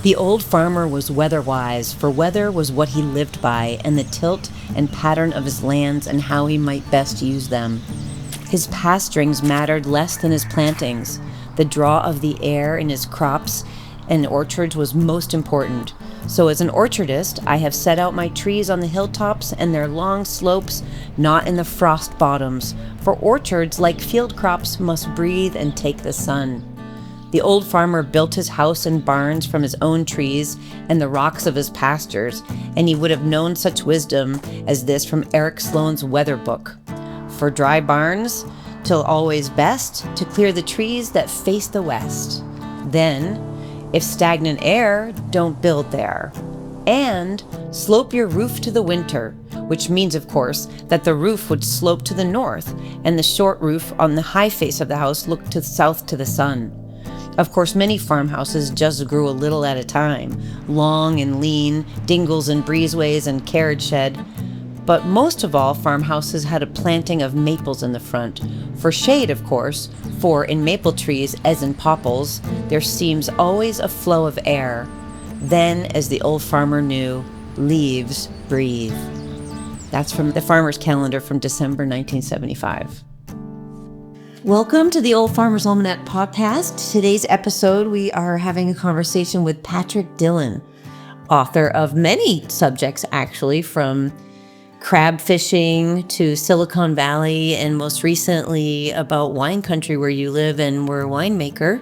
The old farmer was weather-wise, for weather was what he lived by, and the tilt and pattern of his lands and how he might best use them. His pasturings mattered less than his plantings. The draw of the air in his crops and orchards was most important. So as an orchardist, I have set out my trees on the hilltops and their long slopes, not in the frost bottoms, for orchards, like field crops, must breathe and take the sun. The old farmer built his house and barns from his own trees and the rocks of his pastures, and he would have known such wisdom as this from Eric Sloane's weather book. For dry barns, till always best, to clear the trees that face the west. Then, if stagnant air, don't build there. And slope your roof to the winter, which means, of course, that the roof would slope to the north, and the short roof on the high face of the house looked to the south to the sun. Of course, many farmhouses just grew a little at a time, long and lean, dingles and breezeways and carriage shed. But most of all, farmhouses had a planting of maples in the front. For shade, of course, for in maple trees, as in popples, there seems always a flow of air. Then, as the old farmer knew, leaves breathe. That's from the Farmer's Calendar from December 1975. Welcome to the Old Farmer's Almanac podcast. Today's episode, we are having a conversation with Patrick Dillon, author of many subjects, actually, from crab fishing to Silicon Valley, and most recently about wine country where you live and were a winemaker.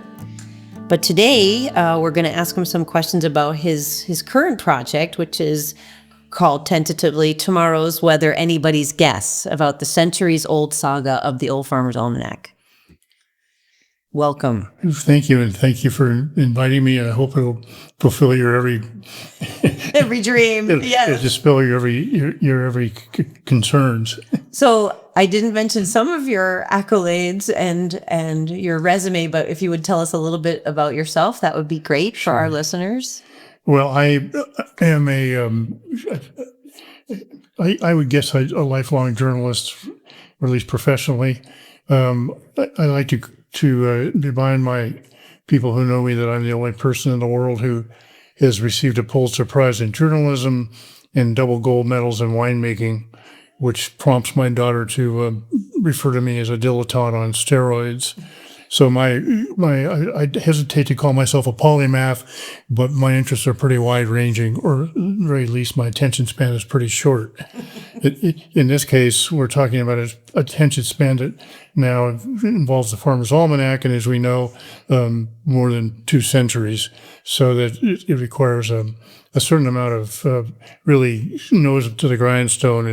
But today, we're going to ask him some questions about his current project, which is called tentatively Tomorrow's Weather Anybody's Guess, about the centuries-old saga of the Old Farmer's Almanac. Welcome. Thank you, and thank you for inviting me, and I hope it'll fulfill your every dream. Yes. Dispel your every concerns. So I didn't mention some of your accolades and your resume, but if you would tell us a little bit about yourself, that would be great for our listeners. Well, I am I would guess a lifelong journalist, or at least professionally. I like to remind my people who know me that I'm the only person in the world who has received a Pulitzer-Prize in journalism and double gold medals in winemaking, which prompts my daughter to refer to me as a dilettante on steroids. So I hesitate to call myself a polymath, but my interests are pretty wide-ranging, or at the very least, my attention span is pretty short. In this case, we're talking about an attention span that now involves the Farmer's Almanac, and as we know, more than 2 centuries. So that it requires a certain amount of really nose to the grindstone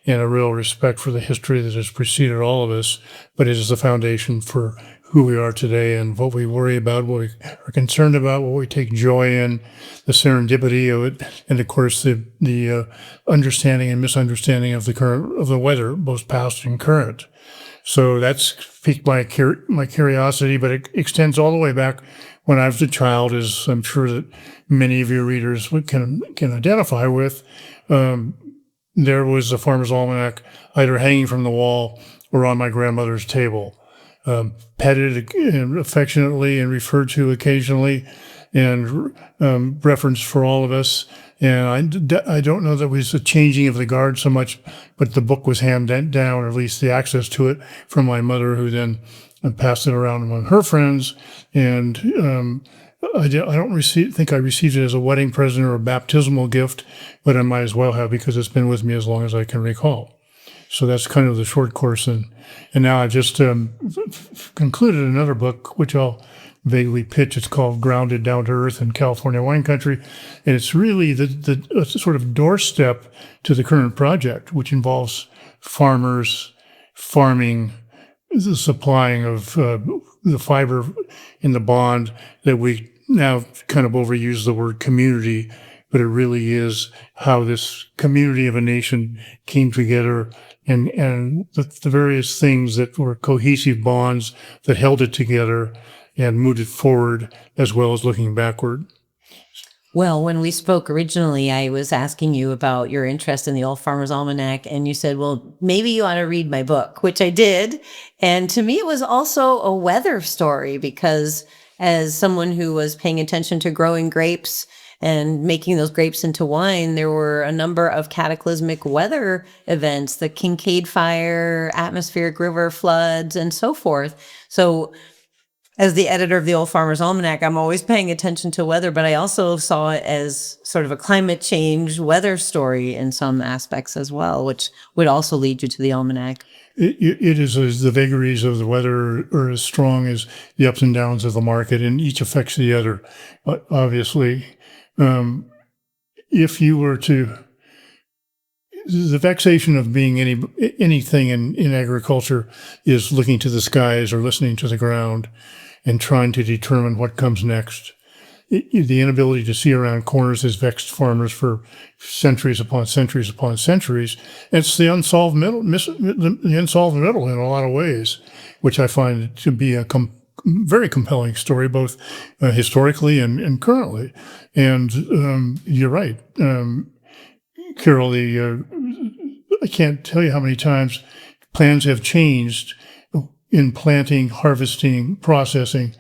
and a real respect for the history that has preceded all of us, but it is the foundation for who we are today and what we worry about, what we are concerned about, what we take joy in, the serendipity of it, and of course the understanding and misunderstanding of the weather, both past and current. So that's piqued my curiosity, but it extends all the way back when I was a child, as I'm sure that many of your readers can identify with. There was a Farmer's Almanac either hanging from the wall or on my grandmother's table. Petted affectionately and referred to occasionally, and referenced for all of us. And I don't know that it was a changing of the guard so much, but the book was handed down, or at least the access to it, from my mother, who then passed it around among her friends. And I don't think I received it as a wedding present or a baptismal gift, but I might as well have, because it's been with me as long as I can recall. So that's kind of the short course. And now I've just concluded another book, which I'll vaguely pitch. It's called Grounded Down to Earth in California Wine Country. And it's really the sort of doorstep to the current project, which involves farmers, farming, the supplying of the fiber in the bond that we now kind of overuse the word community, but it really is how this community of a nation came together, and the various things that were cohesive bonds that held it together and moved it forward, as well as looking backward. Well, when we spoke originally, I was asking you about your interest in the Old Farmer's Almanac, and you said, well, maybe you ought to read my book, which I did. And to me, it was also a weather story, because as someone who was paying attention to growing grapes and making those grapes into wine, there were a number of cataclysmic weather events, the Kincaid fire, atmospheric river floods, and so forth. So as the editor of the Old Farmer's Almanac, I'm always paying attention to weather, but I also saw it as sort of a climate change weather story in some aspects as well, which would also lead you to the Almanac. It is as the vagaries of the weather are as strong as the ups and downs of the market, and each affects the other. Obviously, if you were to, the vexation of being anything in agriculture is looking to the skies or listening to the ground and trying to determine what comes next. The inability to see around corners has vexed farmers for centuries upon centuries upon centuries. It's the unsolved middle in a lot of ways, which I find to be a very compelling story, both historically and currently. And you're right, Carol. I can't tell you how many times plans have changed in planting, harvesting, processing,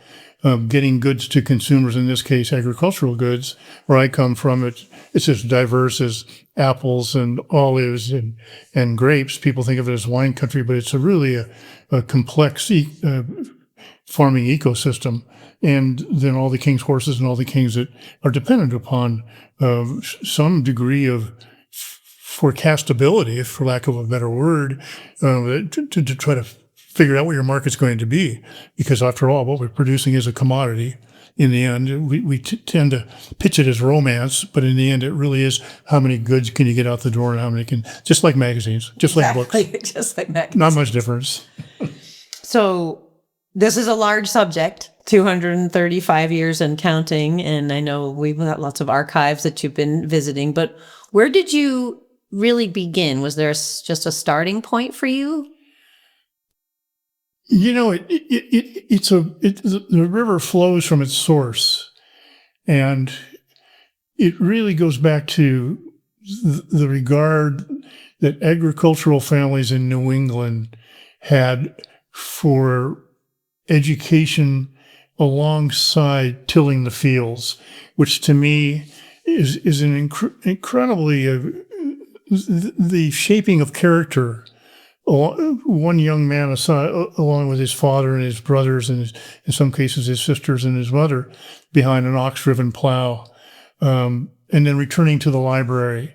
getting goods to consumers, in this case, agricultural goods. Where I come from, it's as diverse as apples and olives and grapes. People think of it as wine country, but it's really a complex farming ecosystem. And then all the king's horses and all the kings that are dependent upon some degree of forecastability, for lack of a better word, to try to figure out what your market's going to be. Because after all, what we're producing is a commodity. In the end, we tend to pitch it as romance, but in the end, it really is how many goods can you get out the door and how many can, just like magazines, just like books. Just like magazines. Not much difference. So this is a large subject, 235 years and counting. And I know we've got lots of archives that you've been visiting, but where did you really begin? Was there just a starting point for you? You know, the river flows from its source, and it really goes back to the regard that agricultural families in New England had for education alongside tilling the fields, which to me is an incredibly the shaping of character. One young man, along with his father and his brothers, and in some cases his sisters and his mother, behind an ox-driven plow, and then returning to the library.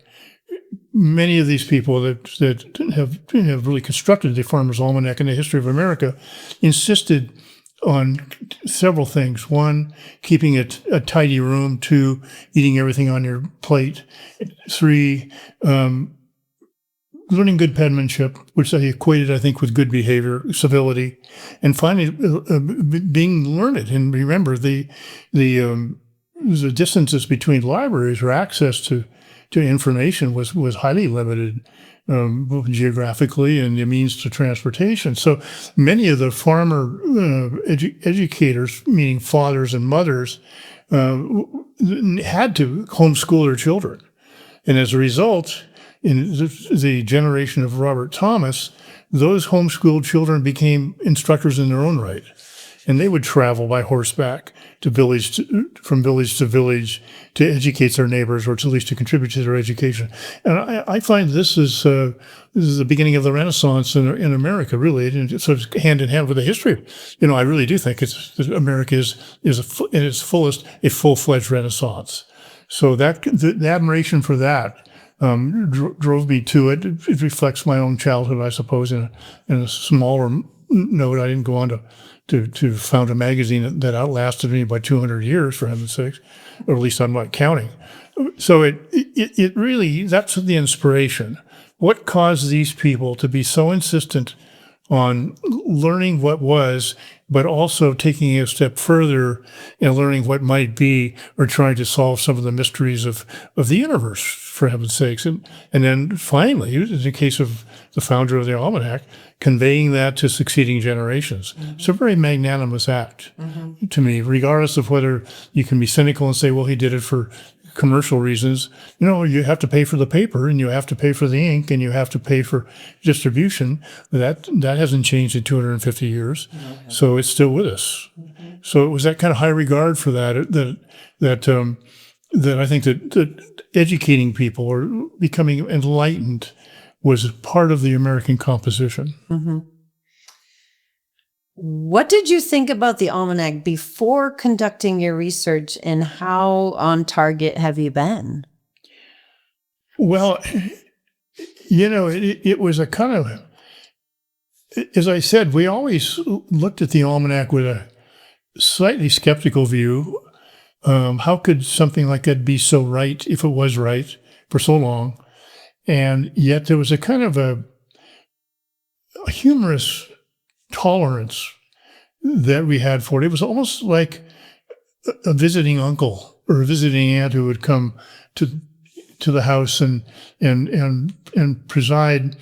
Many of these people that have really constructed the Farmer's Almanac and the history of America insisted on several things. One, keeping it a tidy room. Two, eating everything on your plate. Three, learning good penmanship, which I equated, I think, with good behavior, civility, and finally being learned. And remember, the distances between libraries or access to information was highly limited, both geographically and the means to transportation. So many of the farmer educators, meaning fathers and mothers, had to homeschool their children, and as a result, in the generation of Robert Thomas, those homeschooled children became instructors in their own right. And they would travel by horseback from village to village to educate their neighbors, or to at least to contribute to their education. And I find this is the beginning of the Renaissance in America, really, and it's sort of hand in hand with the history. You know, I really do think America is in its fullest a full-fledged Renaissance. So the admiration for that drove me to it. It reflects my own childhood, I suppose, in a smaller note. I didn't go on to found a magazine that outlasted me by 200 years, for heaven's sakes, or at least I'm not counting. So it really, that's the inspiration. What caused these people to be so insistent on learning what was, but also taking it a step further and learning what might be, or trying to solve some of the mysteries of the universe, for heaven's sakes. And then finally, in the case of the founder of the Almanac, conveying that to succeeding generations. Mm-hmm. It's a very magnanimous act to me, regardless of whether you can be cynical and say, well, he did it for commercial reasons. You know, you have to pay for the paper, and you have to pay for the ink, and you have to pay for distribution. That hasn't changed in 250 years. Mm-hmm. So it's still with us. Mm-hmm. So it was that kind of high regard for that I think that educating people or becoming enlightened was part of the American composition. What did you think about the Almanac before conducting your research, and how on target have you been? Well, it was a kind of, as I said, we always looked at the Almanac with a slightly skeptical view. How could something like that be so right if it was right for so long? And yet there was a kind of a humorous tolerance that we had for it. It was almost like a visiting uncle or a visiting aunt who would come to the house and preside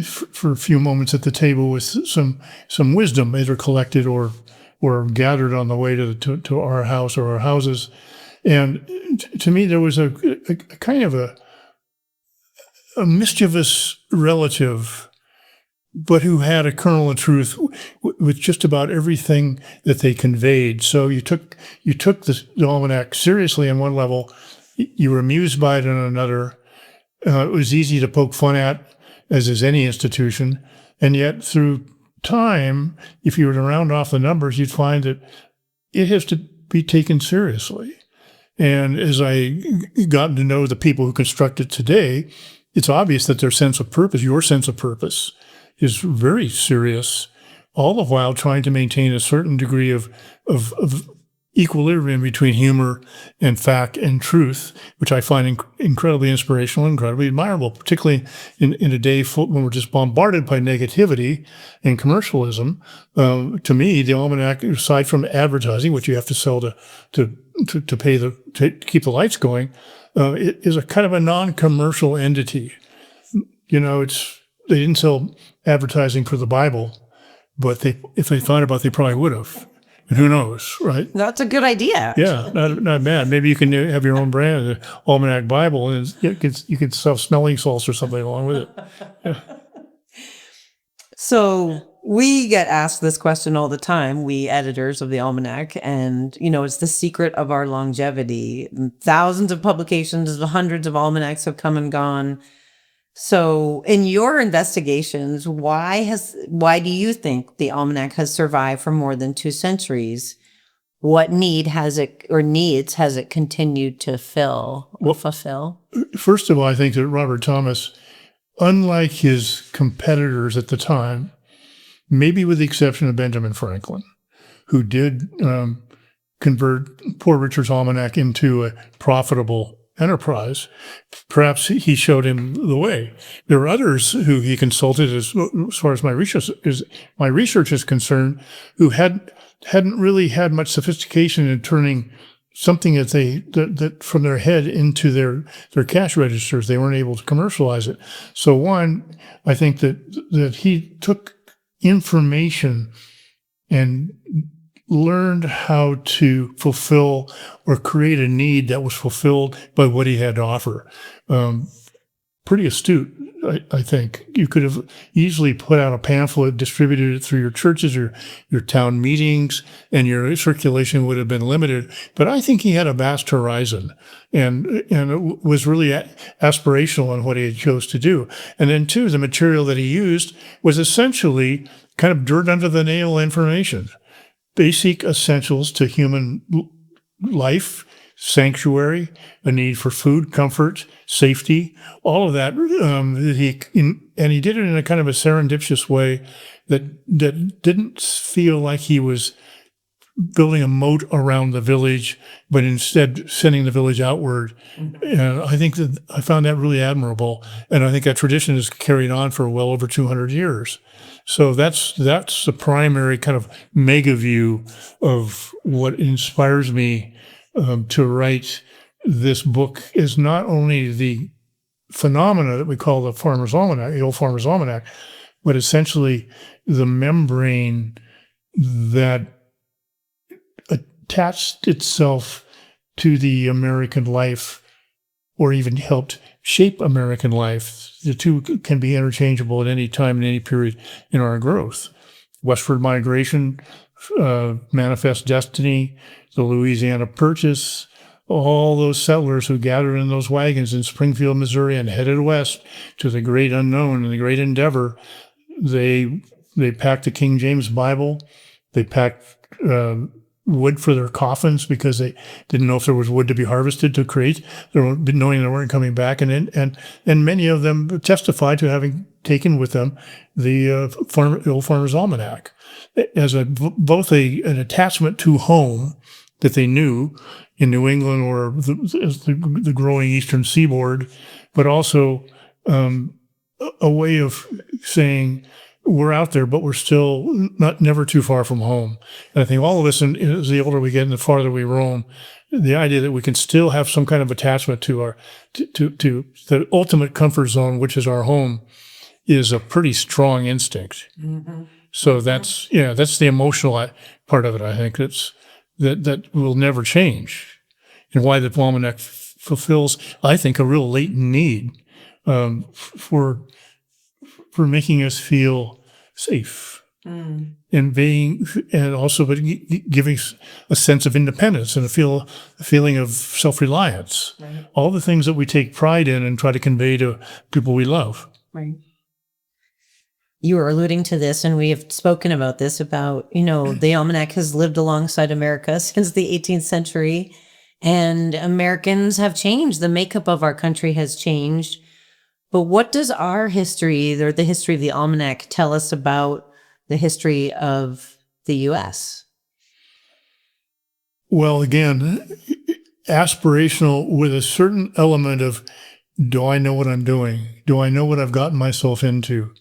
for a few moments at the table with some wisdom either collected or gathered on the way to our house or our houses. And to me, there was a kind of a mischievous relative, but who had a kernel of truth with just about everything that they conveyed. So you took the Almanac seriously on one level, you were amused by it on another. It was easy to poke fun at, as is any institution, and yet through time, if you were to round off the numbers, you'd find that it has to be taken seriously. And as I gotten to know the people who construct it today, it's obvious that their sense of purpose, your sense of purpose, is very serious, all the while trying to maintain a certain degree of equilibrium between humor and fact and truth, which I find incredibly inspirational and incredibly admirable, particularly in a day when we're just bombarded by negativity and commercialism. To me, the Almanac, aside from advertising, which you have to sell to keep the lights going, it is a kind of a non-commercial entity. They didn't sell advertising for the Bible, but if they thought about it, they probably would have. And who knows, right? That's a good idea. Yeah, not bad. Maybe you can have your own brand, the Almanac Bible, and you could sell smelling salts or something along with it. Yeah. So we get asked this question all the time, we editors of the Almanac, and, it's the secret of our longevity. Thousands of publications, hundreds of almanacs have come and gone. So in your investigations, why do you think the Almanac has survived for more than 2 centuries? What needs has it continued to fulfill? First of all, I think that Robert Thomas, unlike his competitors at the time, maybe with the exception of Benjamin Franklin, who did convert Poor Richard's Almanac into a profitable enterprise, perhaps he showed him the way. There are others who he consulted, as far as my research is concerned, who hadn't really had much sophistication in turning something that from their head into their cash registers. They weren't able to commercialize it. So one, I think that he took information and learned how to fulfill or create a need that was fulfilled by what he had to offer. Pretty astute, I think. You could have easily put out a pamphlet, distributed it through your churches or your town meetings, and your circulation would have been limited. But I think he had a vast horizon and it was really aspirational in what he chose to do. And then, too, the material that he used was essentially kind of dirt under the nail information. Basic essentials to human life, sanctuary, a need for food, comfort, safety, all of that. And he did it in a kind of a serendipitous way that didn't feel like he was building a moat around the village, but instead sending the village outward. And I think that I found that really admirable. And I think that tradition is carried on for well over 200 years. So that's the primary kind of mega view of what inspires me to write this book, is not only the phenomena that we call the Farmer's Almanac, the old Farmer's Almanac, but essentially the membrane that attached itself to the American life, or even helped shape American life. The two can be interchangeable at any time in any period in our growth. Westward migration Manifest Destiny, the Louisiana Purchase, all those settlers who gathered in those wagons in Springfield, Missouri, and headed west to the great unknown and the great endeavor. They packed the King James Bible. They packed wood for their coffins because they didn't know if there was wood to be harvested to create, knowing they weren't coming back. And many of them testified to having taken with them the Old Farmer's Almanac as both an attachment to home that they knew in New England or the growing Eastern Seaboard, but also a way of saying, we're out there, but we're still never too far from home. And I think all of us, as the older we get and the farther we roam, the idea that we can still have some kind of attachment to to the ultimate comfort zone, which is our home, is a pretty strong instinct. Mm-hmm. So that's the emotional part of it. I think that will never change, and why the Almanac fulfills, I think, a real latent need for making us feel safe and also giving a sense of independence and a feeling of self-reliance. Right. All the things that we take pride in and try to convey to people we love. Right. You were alluding to this, and we have spoken about this, the Almanac has lived alongside America since the 18th century, and Americans have changed. The makeup of our country has changed. But what does our history, or the history of the Almanac, tell us about the history of the U.S.? Well, again, aspirational with a certain element of, do I know what I'm doing? Do I know what I've gotten myself into?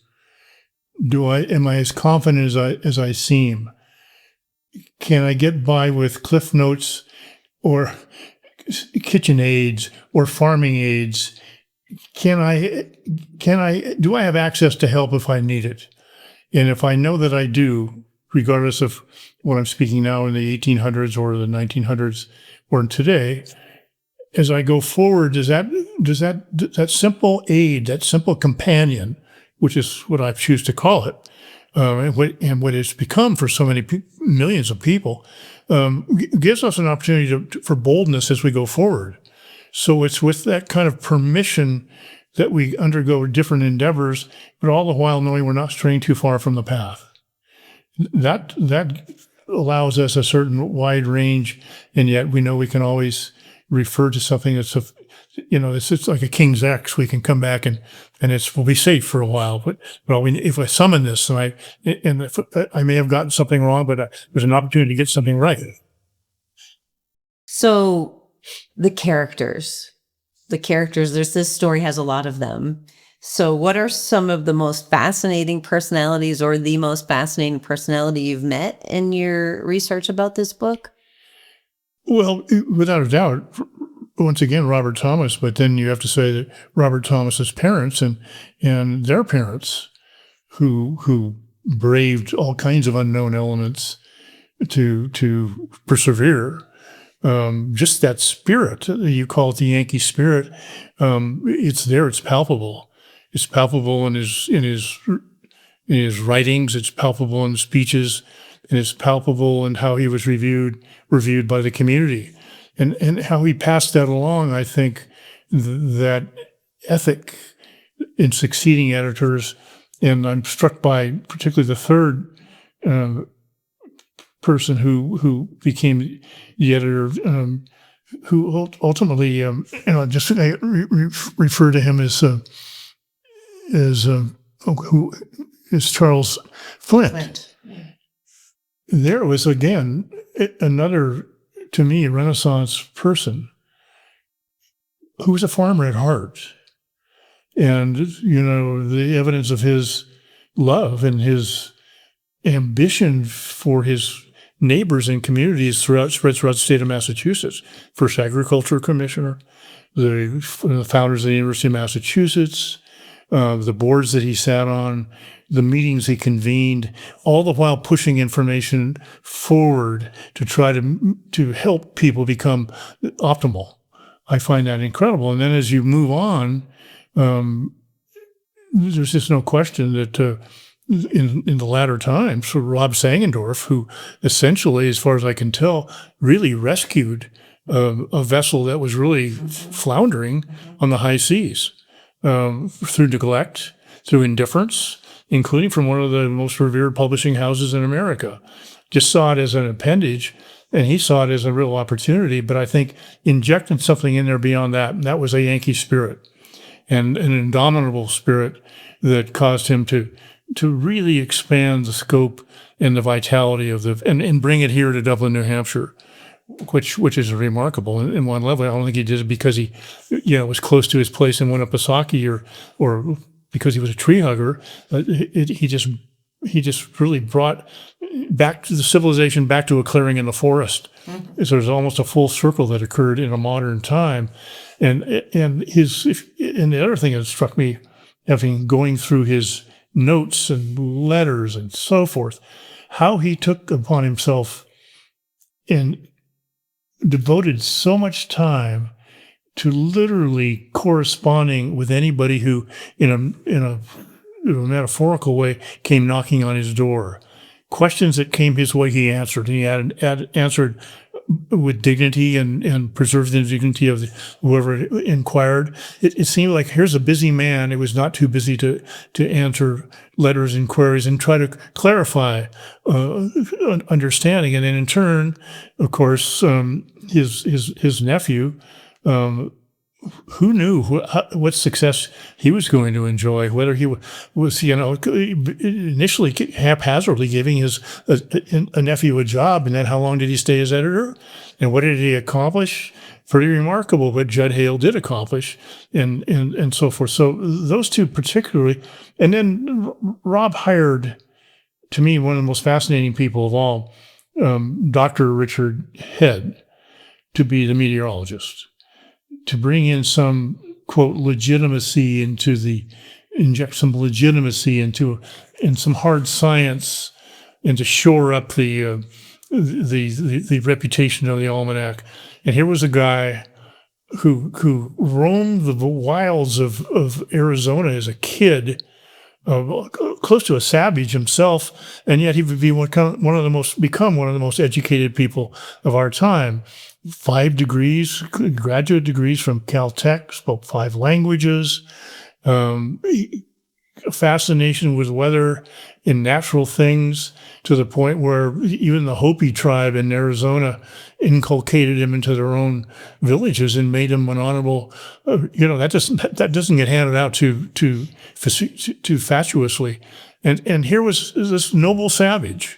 Am I as confident as I seem? Can I get by with Cliff Notes or kitchen aids or farming aids? Do I have access to help if I need it? And if I know that I do, regardless of what I'm speaking now in the 1800s or the 1900s or today, as I go forward, does that simple aid, that simple companion, which is what I choose to call it, and what it's become for so many millions of people, gives us an opportunity for boldness as we go forward. So it's with that kind of permission that we undergo different endeavors, but all the while knowing we're not straying too far from the path. That allows us a certain wide range, and yet we know we can always refer to something that's it's like a King's X. We can come back and we'll be safe for a while. But if I summon this, and I may have gotten something wrong, but there's an opportunity to get something right. So the characters, this story has a lot of them. So what are some of the most fascinating personalities, or the most fascinating personality you've met in your research about this book? Well, without a doubt, once again, Robert Thomas, but then you have to say that Robert Thomas's parents and their parents who braved all kinds of unknown elements to persevere. Just that spirit, you call it the Yankee spirit, it's there, it's palpable. It's palpable in his writings, it's palpable in speeches, and it's palpable in how he was reviewed by the community. And how he passed that along, I think that ethic in succeeding editors, and I'm struck by particularly the third person who became the editor, who ultimately, I refer to him as who is Charles Flint. There was, again, another, to me, a Renaissance person who was a farmer at heart. And, the evidence of his love and his ambition for his neighbors and communities spread throughout the state of Massachusetts. First agriculture commissioner, the founders of the University of Massachusetts, the boards that he sat on, the meetings he convened, all the while pushing information forward to try to help people become optimal. I find that incredible. And then as you move on, there's just no question that in the latter times, so Rob Sangendorf, who essentially, as far as I can tell, really rescued a vessel that was really floundering on the high seas through neglect, through indifference, including from one of the most revered publishing houses in America. Just saw it as an appendage, and he saw it as a real opportunity. But I think injecting something in there beyond that, and that was a Yankee spirit and an indomitable spirit that caused him to really expand the scope and the vitality of and bring it here to Dublin, New Hampshire, which is remarkable in one level. I don't think he did it because he, was close to his place in Winnipesaukee or because he was a tree hugger. He just really brought back to the civilization, back to a clearing in the forest. Mm-hmm. So there's almost a full circle that occurred in a modern time. And the other thing that struck me, going through his notes and letters and so forth, how he took upon himself and devoted so much time to literally corresponding with anybody who, in a metaphorical way, came knocking on his door. Questions that came his way, he answered. And he answered with dignity and preserved the dignity of whoever inquired. It seemed like here's a busy man. It was not too busy to answer letters and queries and try to clarify understanding. And then in turn, of course, his nephew, who knew what success he was going to enjoy, whether he was, initially haphazardly giving a nephew a job, and then how long did he stay as editor, and what did he accomplish? Pretty remarkable what Judd Hale did accomplish, and so forth. So those two particularly, and then Rob hired, to me, one of the most fascinating people of all, Dr. Richard Head, to be the meteorologist, to bring in some, quote, legitimacy inject some legitimacy into some hard science, and to shore up the reputation of the Almanac. And here was a guy who roamed the wilds of Arizona as a kid, close to a savage himself, and yet he would be become one of the most educated people of our time. 5 degrees, graduate degrees from Caltech, spoke 5 languages, fascination with weather and natural things, to the point where even the Hopi tribe in Arizona inculcated him into their own villages and made him an honorable. That doesn't get handed out too fatuously. And here was this noble savage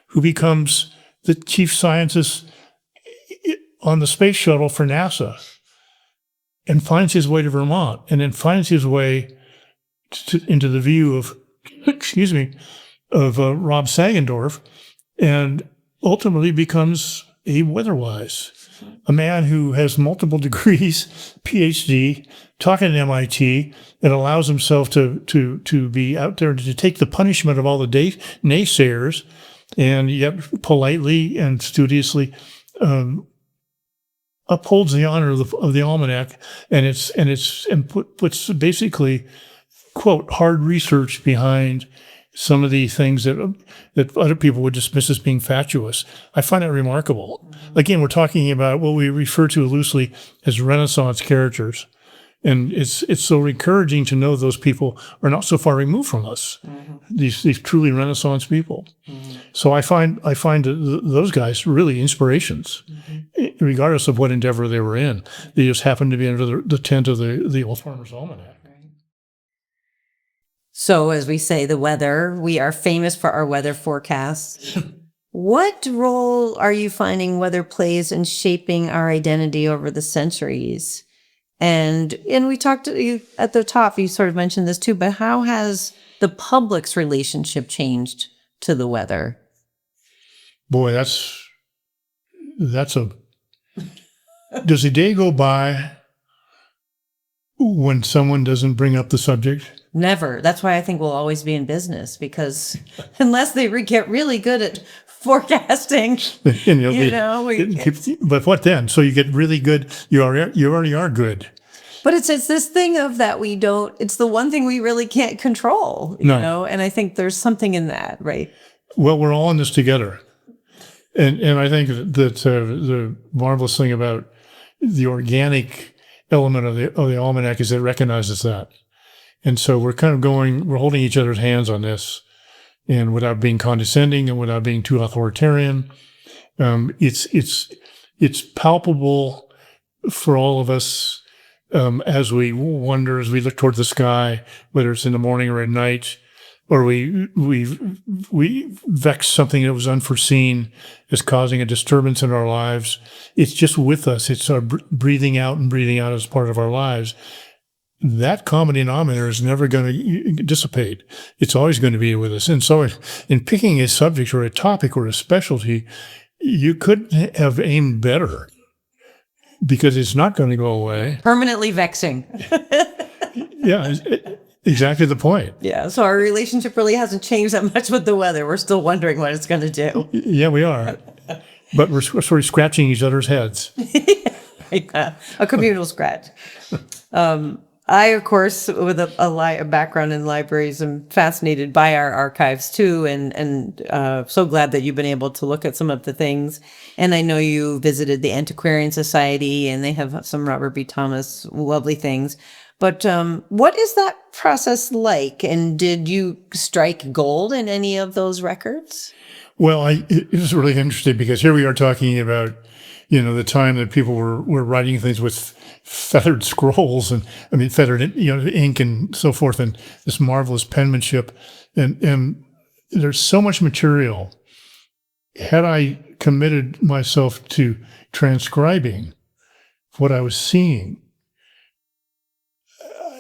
who becomes the chief scientist on the space shuttle for NASA, and finds his way to Vermont, and then finds his way into the view of, Rob Sangendorf, and ultimately becomes a weatherwise, a man who has multiple degrees, PhD, talking at MIT, and allows himself to be out there to take the punishment of all the naysayers, and yet politely and studiously upholds the honor of the Almanac, and puts basically, quote, hard research behind some of the things that other people would dismiss as being fatuous. I find that remarkable. Mm-hmm. Again, we're talking about what we refer to loosely as Renaissance characters. And it's so encouraging to know those people are not so far removed from us, mm-hmm. these truly Renaissance people. Mm-hmm. So I find those guys really inspirations, mm-hmm. regardless of what endeavor they were in. They just happened to be under the tent of the Old Farmer's Almanac. So as we say, the weather, we are famous for our weather forecasts. What role are you finding weather plays in shaping our identity over the centuries? And we talked at the top, you sort of mentioned this too, but how has the public's relationship changed to the weather? Boy, does a day go by when someone doesn't bring up the subject? Never. That's why I think we'll always be in business, because unless they get really good at forecasting, but what then? So you get really good. You already are good. But it's this thing of that we don't, it's the one thing we really can't control, you No. know? And I think there's something in that, right? Well, we're all in this together. And I think that the marvelous thing about the organic element of the Almanac is it recognizes that. And so we're kind of we're holding each other's hands on this, and without being condescending and without being too authoritarian. It's palpable for all of us as we wonder, as we look toward the sky, whether it's in the morning or at night, or we vex something that was unforeseen as causing a disturbance in our lives. It's just with us. It's our breathing out and breathing out as part of our lives. That common denominator is never going to dissipate. It's always going to be with us. And so in picking a subject or a topic or a specialty, you couldn't have aimed better, because it's not going to go away. Permanently vexing. Yeah, exactly the point. Yeah, so our relationship really hasn't changed that much with the weather. We're still wondering what it's going to do. Yeah, we are. But we're sort of scratching each other's heads. A communal scratch. I, of course, with a background in libraries, am fascinated by our archives too, and so glad that you've been able to look at some of the things. And I know you visited the Antiquarian Society, and they have some Robert B. Thomas lovely things. But what is that process like? And did you strike gold in any of those records? Well, it was really interesting, because here we are talking about, the time that people were writing things with feathered scrolls and feathered, ink and so forth, and this marvelous penmanship. And there's so much material. Had I committed myself to transcribing what I was seeing,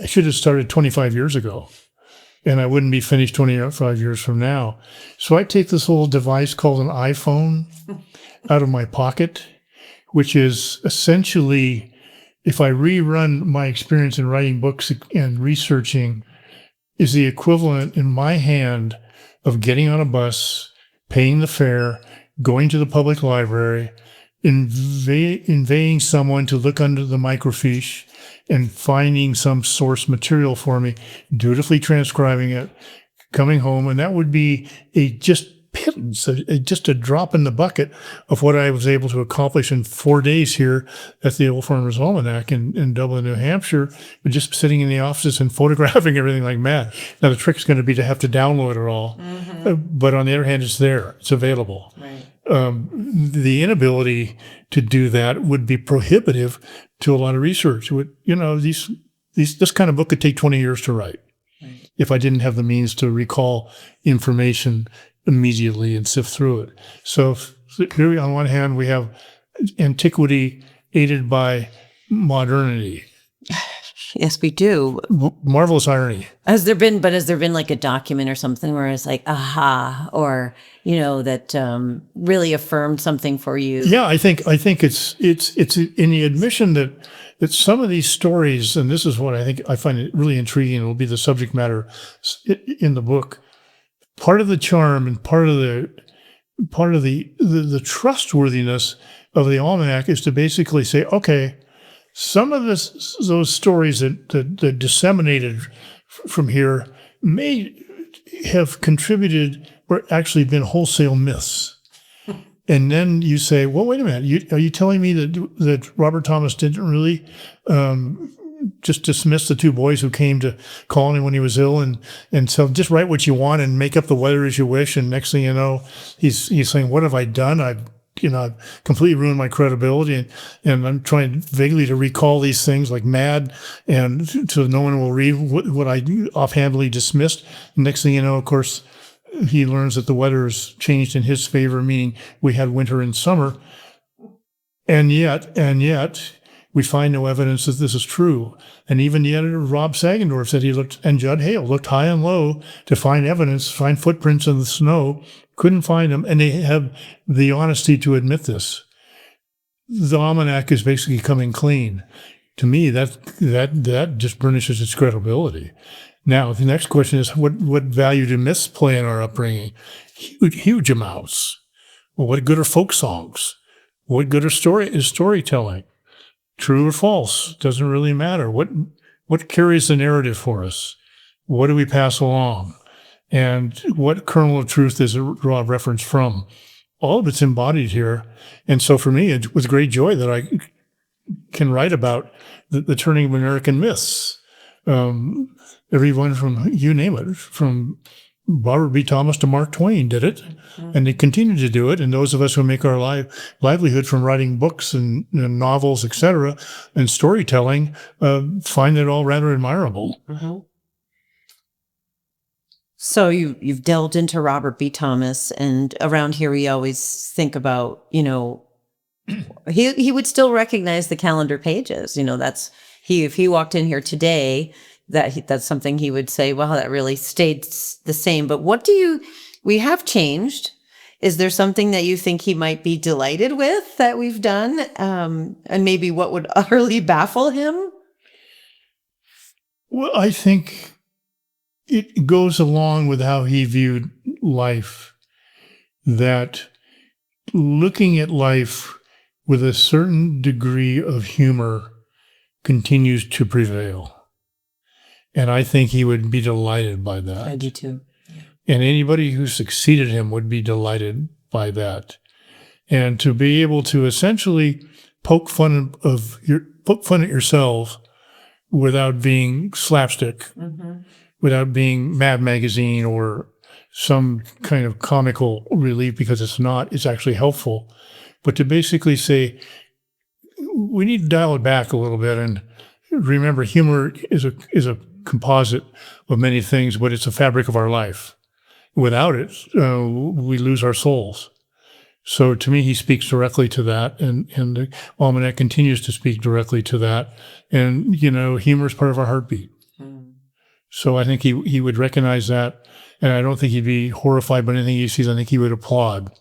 I should have started 25 years ago, and I wouldn't be finished 25 years from now. So I take this little device called an iPhone out of my pocket, which is essentially, if I rerun my experience in writing books and researching, is the equivalent in my hand of getting on a bus, paying the fare, going to the public library, inveighing someone to look under the microfiche and finding some source material for me, dutifully transcribing it, coming home, and that would be just a drop in the bucket of what I was able to accomplish in 4 days here at the Old Farmer's Almanac in Dublin, New Hampshire, but just sitting in the offices and photographing everything like mad. Now, the trick is going to be to have to download it all. Mm-hmm. But on the other hand, it's there. It's available. Right. The inability to do that would be prohibitive to a lot of research. This kind of book could take 20 years to write, right, if I didn't have the means to recall information immediately and sift through it. So here, on one hand, we have antiquity aided by modernity. Yes, we do. Marvelous irony. Has there been like a document or something where it's like, aha, or, that really affirmed something for you? Yeah, I think it's in the admission that some of these stories, and this is what I find it really intriguing, will be the subject matter in the book. Part of the charm and part of the trustworthiness of the Almanac is to basically say, okay, some of those stories that disseminated from here may have contributed or actually been wholesale myths. And then you say, well, wait a minute, are you telling me that Robert Thomas didn't really just dismiss the two boys who came to call on him when he was ill, and so just write what you want and make up the weather as you wish, and next thing you know, he's saying, what have I done? I've completely ruined my credibility, and I'm trying vaguely to recall these things like mad, and so no one will read what I offhandedly dismissed. Next thing you know, of course, he learns that the weather has changed in his favor, meaning we had winter and summer, and yet we find no evidence that this is true. And even the editor, Rob Sagendorf, said and Judd Hale looked high and low to find evidence, find footprints in the snow, couldn't find them, and they have the honesty to admit this. The Almanac is basically coming clean. To me, that just burnishes its credibility. Now, the next question is, what value do myths play in our upbringing? Huge amounts. Well, what good are folk songs? What good is storytelling? true or false, doesn't really matter. What carries the narrative for us? What do we pass along? And what kernel of truth does it draw reference from? All of it's embodied here. And so for me, it was great joy that I can write about the turning of American myths. Everyone from, you name it, from Robert B. Thomas to Mark Twain did it, and they continue to do it. And those of us who make our livelihood from writing books and novels, etc., and storytelling, find it all rather admirable. Mm-hmm. So you've delved into Robert B. Thomas, and around here we always think about, he would still recognize the calendar pages. That's if he walked in here today, that's something he would say, well, that really stayed the same. But we have changed. Is there something that you think he might be delighted with that we've done? And maybe what would utterly baffle him? Well, I think it goes along with how he viewed life, that looking at life with a certain degree of humor continues to prevail. And I think he would be delighted by that. I do too. Yeah. And anybody who succeeded him would be delighted by that. And to be able to essentially poke fun at yourself without being slapstick, without being Mad Magazine or some kind of comical relief, because it's actually helpful. But to basically say, we need to dial it back a little bit and remember humor is a composite of many things, but it's a fabric of our life. Without it, we lose our souls. So to me, he speaks directly to that, and the Almanac continues to speak directly to that. And, humor is part of our heartbeat. So I think he would recognize that, and I don't think he'd be horrified by anything he sees. I think he would applaud.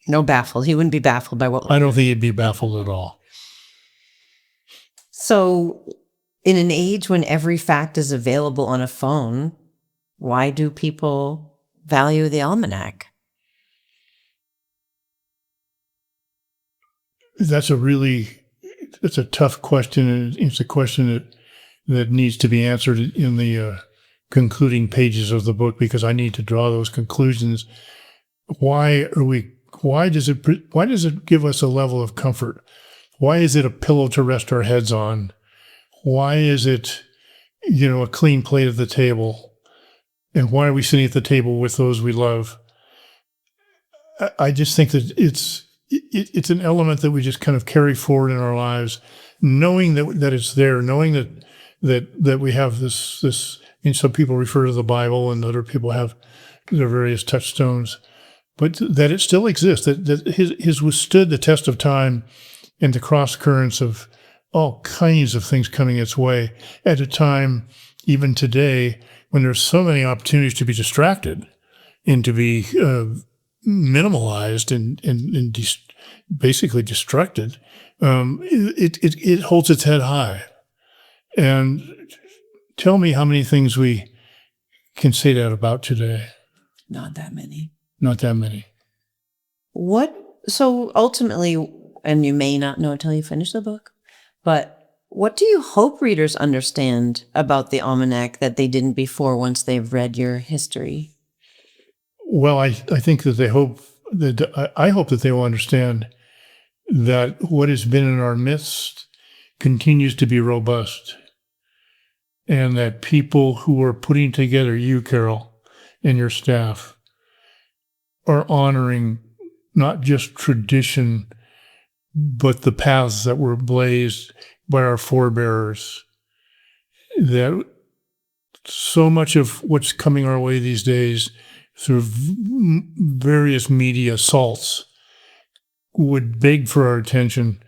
No baffled. He wouldn't be baffled by what... I don't think he'd be baffled at all. So in an age when every fact is available on a phone, why do people value the Almanac? That's a tough question, and it's a question that needs to be answered in the concluding pages of the book, because I need to draw those conclusions. Why does it give us a level of comfort? Why is it a pillow to rest our heads on? Why is it, a clean plate at the table? And why are we sitting at the table with those we love? I just think that it's an element that we just kind of carry forward in our lives, knowing that it's there, knowing that we have this. And some people refer to the Bible, and other people have their various touchstones, but that it still exists. That his withstood the test of time and the cross currents of all kinds of things coming its way at a time, even today, when there's so many opportunities to be distracted and to be minimalized and basically destructed. It holds its head high. And tell me how many things we can say that about today. Not that many. Not that many. So ultimately, and you may not know until you finish the book, but what do you hope readers understand about the Almanac that they didn't before once they've read your history? Well, I think that I hope that they will understand that what has been in our midst continues to be robust, and that people who are putting together, you, Carol, and your staff, are honoring not just tradition, but the paths that were blazed by our forebears. That so much of what's coming our way these days through various media assaults would beg for our attention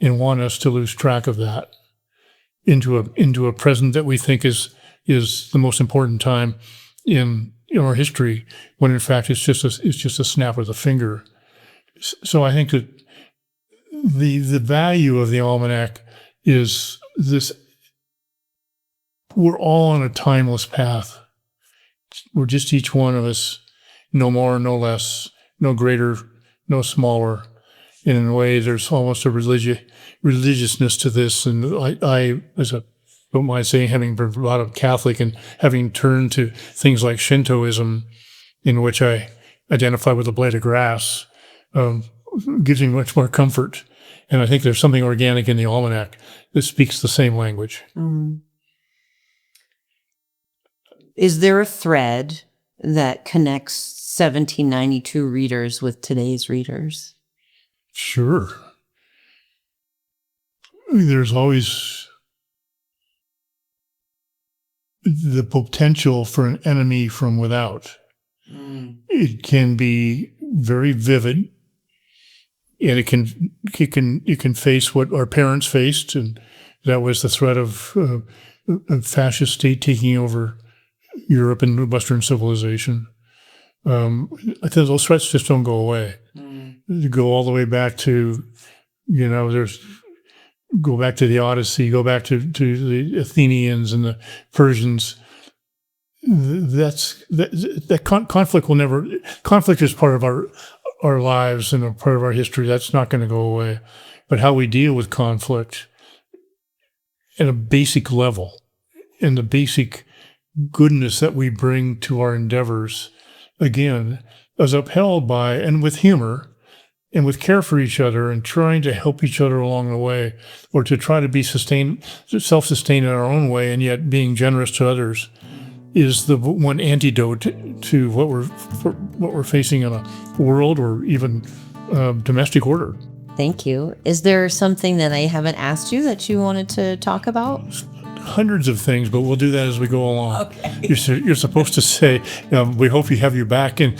and want us to lose track of that into a present that we think is the most important time in our history, when in fact it's just a snap of the finger. So I think that the value of the Almanac is this: we're all on a timeless path. We're just each one of us, no more, no less, no greater, no smaller. And in a way, there's almost a religiousness to this. And I as a don't mind saying, having been brought up Catholic and having turned to things like Shintoism, in which I identify with a blade of grass, gives me much more comfort. And I think there's something organic in the Almanac that speaks the same language. Mm. Is there a thread that connects 1792 readers with today's readers? Sure. There's always the potential for an enemy from without. It can be very vivid, and it can face what our parents faced, and that was the threat of a fascist state taking over Europe and Western civilization. I think those threats just don't go away. You go all the way back to, go back to the Odyssey, go back to the Athenians and the Persians. Conflict is part of our lives and a part of our history. That's not going to go away. But how we deal with conflict at a basic level, and the basic goodness that we bring to our endeavors, again, is upheld by, and with humor, and with care for each other, and trying to help each other along the way, or to try to be self-sustained in our own way, and yet being generous to others, is the one antidote to what we're facing in a world or even domestic order. Thank you. Is there something that I haven't asked you that you wanted to talk about? Hundreds of things, but we'll do that as we go along. Okay. You're supposed to say, we hope you have you back in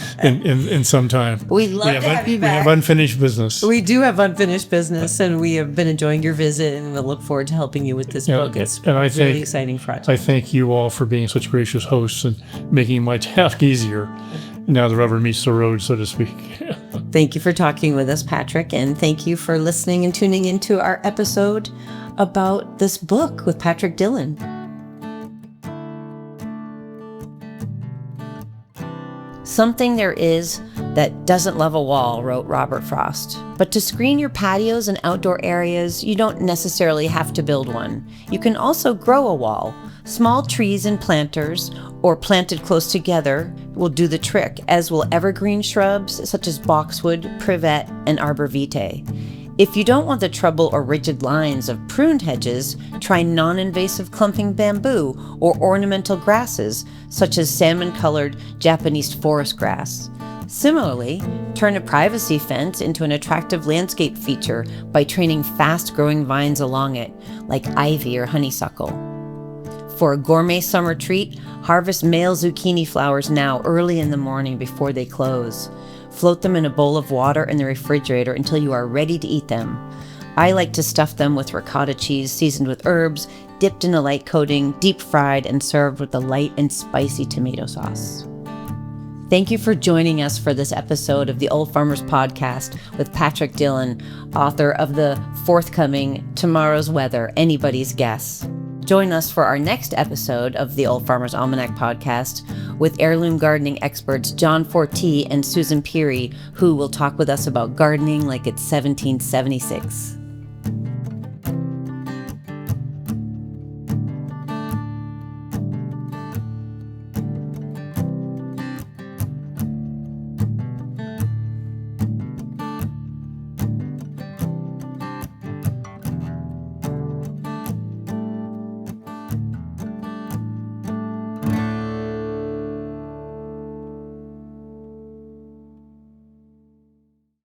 some time. We'd love to have you back. We have unfinished business. We do have unfinished business, and we have been enjoying your visit, and we'll look forward to helping you with this book. It's a really exciting project. I thank you all for being such gracious hosts and making my task easier. Now the rubber meets the road, so to speak. Thank you for talking with us, Patrick, and thank you for listening and tuning into our episode about this book with Patrick Dillon. Something there is that doesn't love a wall, wrote Robert Frost. But to screen your patios and outdoor areas, you don't necessarily have to build one. You can also grow a wall. Small trees and planters, or planted close together, will do the trick, as will evergreen shrubs such as boxwood, privet, and arbor vitae. If you don't want the trouble or rigid lines of pruned hedges, try non-invasive clumping bamboo or ornamental grasses, such as salmon-colored Japanese forest grass. Similarly, turn a privacy fence into an attractive landscape feature by training fast-growing vines along it, like ivy or honeysuckle. For a gourmet summer treat, harvest male zucchini flowers now early in the morning before they close. Float them in a bowl of water in the refrigerator until you are ready to eat them. I like to stuff them with ricotta cheese seasoned with herbs, dipped in a light coating, deep fried, and served with a light and spicy tomato sauce. Thank you for joining us for this episode of the Old Farmers Podcast with Patrick Dillon, author of the forthcoming Tomorrow's Weather, Anybody's Guess. Join us for our next episode of the Old Farmers Almanac podcast with heirloom gardening experts John Fortee and Susan Peary, who will talk with us about gardening like it's 1776.